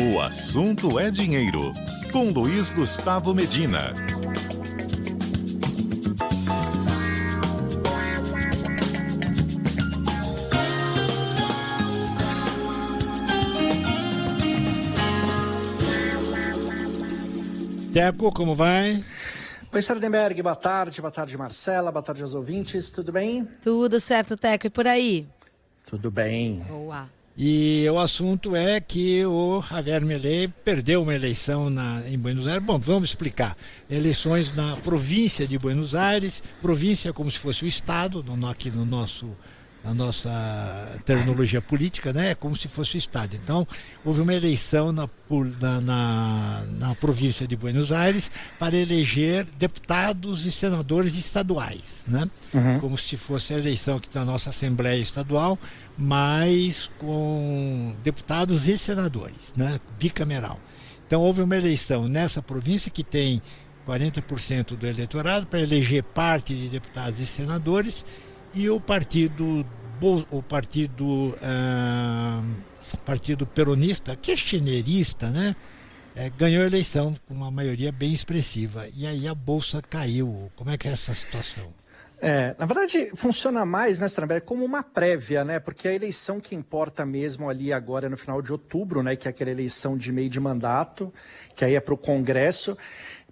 O assunto é dinheiro, com Luiz Gustavo Medina. Teco, como vai? Oi, Sardenberg, boa tarde Marcela, boa tarde aos ouvintes, tudo bem? Tudo certo, Teco, e por aí? Tudo bem. Boa. E o assunto é que o Javier Milei perdeu uma eleição em Buenos Aires. Bom, vamos explicar. Eleições na província de Buenos Aires, província como se fosse o estado, aqui no na nossa terminologia política, né? É como se fosse o estado. Então, houve uma eleição na província de Buenos Aires para eleger deputados e senadores estaduais, né? Como se fosse a eleição aqui da nossa Assembleia Estadual, mas com deputados e senadores, né? Bicameral. Então, houve uma eleição nessa província que tem 40% do eleitorado para eleger parte de deputados e senadores, e o partido peronista, kirchnerista, né, ganhou a eleição com uma maioria bem expressiva. E aí a bolsa caiu. Como é que é essa situação? Na verdade, funciona mais, né, Stramberg, como uma prévia, né? Porque a eleição que importa mesmo ali agora é no final de outubro, né? Que é aquela eleição de meio de mandato, que aí é para o Congresso.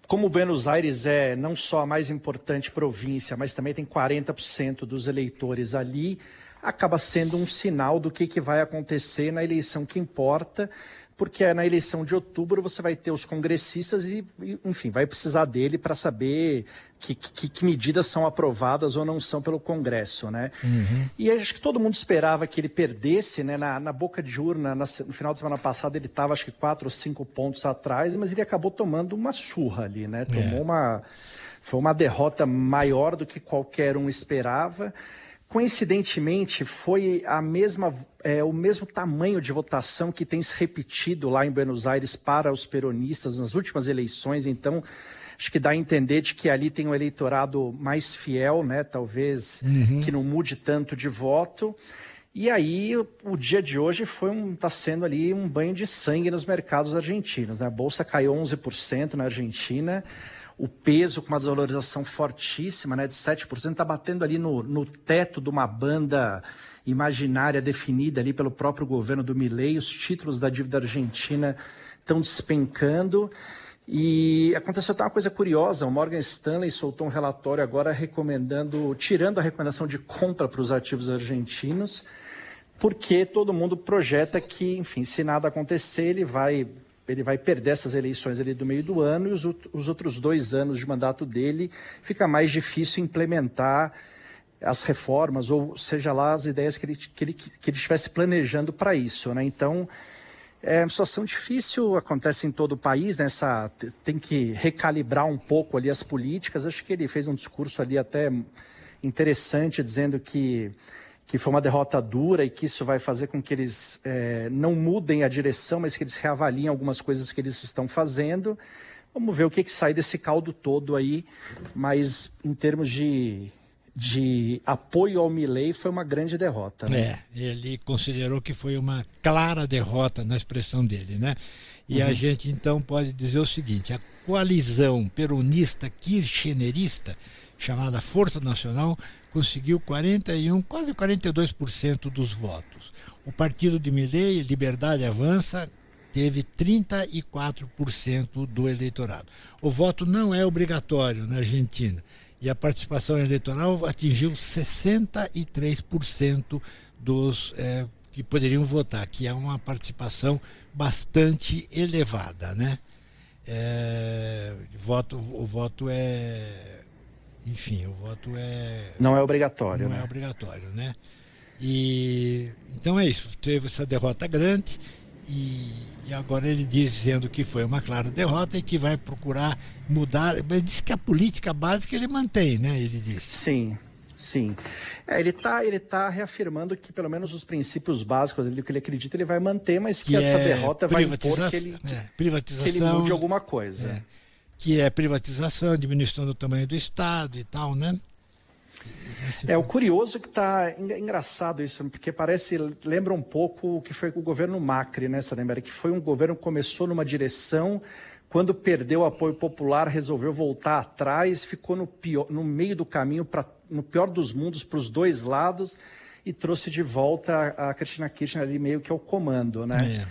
Como Buenos Aires é não só a mais importante província, mas também tem 40% dos eleitores ali, acaba sendo um sinal do que vai acontecer na eleição que importa, porque na eleição de outubro você vai ter os congressistas e enfim, vai precisar dele para saber que medidas são aprovadas ou não são pelo Congresso, né? E acho que todo mundo esperava que ele perdesse, né? Na boca de urna, no final da semana passada, ele estava acho que 4 ou 5 pontos atrás, mas ele acabou tomando uma surra ali, né? Foi uma derrota maior do que qualquer um esperava. Coincidentemente, foi o mesmo tamanho de votação que tem se repetido lá em Buenos Aires para os peronistas nas últimas eleições. Então, acho que dá a entender de que ali tem um eleitorado mais fiel, né? Talvez que não mude tanto de voto. E aí, o dia de hoje está sendo ali um banho de sangue nos mercados argentinos, né? A bolsa caiu 11% na Argentina. O peso com uma desvalorização fortíssima, né, de 7%, está batendo ali no teto de uma banda imaginária definida ali pelo próprio governo do Milei. Os títulos da dívida argentina estão despencando. E aconteceu até uma coisa curiosa, o Morgan Stanley soltou um relatório agora tirando a recomendação de compra para os ativos argentinos, porque todo mundo projeta que, enfim, se nada acontecer, ele vai perder essas eleições ali do meio do ano, e os outros 2 anos de mandato dele fica mais difícil implementar as reformas, ou seja lá, as ideias que ele estivesse planejando para isso, né? Então, é uma situação difícil, acontece em todo o país, né? Tem que recalibrar um pouco ali as políticas. Acho que ele fez um discurso ali até interessante, dizendo que foi uma derrota dura e que isso vai fazer com que eles não mudem a direção, mas que eles reavaliem algumas coisas que eles estão fazendo. Vamos ver o que sai desse caldo todo aí, mas em termos de apoio ao Milei foi uma grande derrota, né? Ele considerou que foi uma clara derrota na expressão dele, né? E a gente então pode dizer o seguinte: a coalizão peronista kirchnerista, chamada Força Nacional, conseguiu 41, quase 42% dos votos. O partido de Milei, Liberdade Avança, teve 34% do eleitorado. O voto não é obrigatório na Argentina, e a participação eleitoral atingiu 63% dos que poderiam votar, que é uma participação bastante elevada, né? O voto é... Enfim, o voto é... Não é obrigatório, Não é obrigatório, né? E então é isso, teve essa derrota grande e agora ele dizendo que foi uma clara derrota e que vai procurar mudar. Ele disse que a política básica ele mantém, né? Ele disse. Sim. Ele tá reafirmando que pelo menos os princípios básicos do que ele acredita ele vai manter, mas que essa derrota vai impor que ele mude alguma coisa. Que é privatização, diminuição do tamanho do Estado e tal, né? O curioso é que tá engraçado isso, porque lembra um pouco o que foi com o governo Macri, né, Sarnemberi? Que foi um governo que começou numa direção, quando perdeu o apoio popular, resolveu voltar atrás, ficou no meio do caminho, no pior dos mundos, para os dois lados, e trouxe de volta a Cristina Kirchner ali meio que ao comando, né?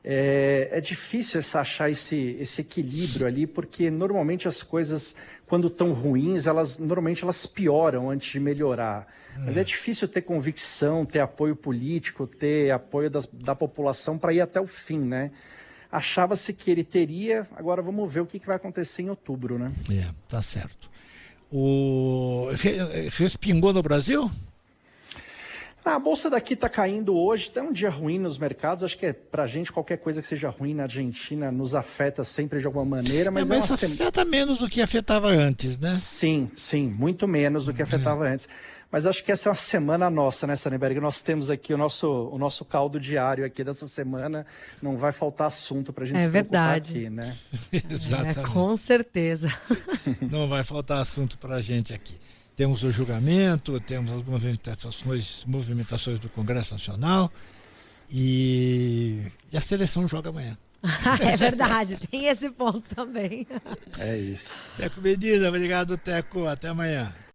É difícil achar esse equilíbrio ali, porque normalmente as coisas, quando estão ruins, normalmente elas pioram antes de melhorar. Mas é difícil ter convicção, ter apoio político, ter apoio da população para ir até o fim, né? Achava-se que ele teria, agora vamos ver o que vai acontecer em outubro, né? Tá certo. Respingou no Brasil? A bolsa daqui está caindo hoje, está um dia ruim nos mercados. Acho que para a gente qualquer coisa que seja ruim na Argentina nos afeta sempre de alguma maneira. Mas afeta menos do que afetava antes, né? Sim, muito menos do que afetava antes. Mas acho que essa é uma semana nossa, né, Sarnemberi? Nós temos aqui o nosso caldo diário aqui dessa semana. Não vai faltar assunto para a gente se preocupar aqui, né? Exatamente. Com certeza. Não vai faltar assunto para a gente aqui. Temos o julgamento, temos as movimentações do Congresso Nacional e a seleção joga amanhã. É verdade, tem esse ponto também. É isso. Teco Medina, obrigado, Teco. Até amanhã.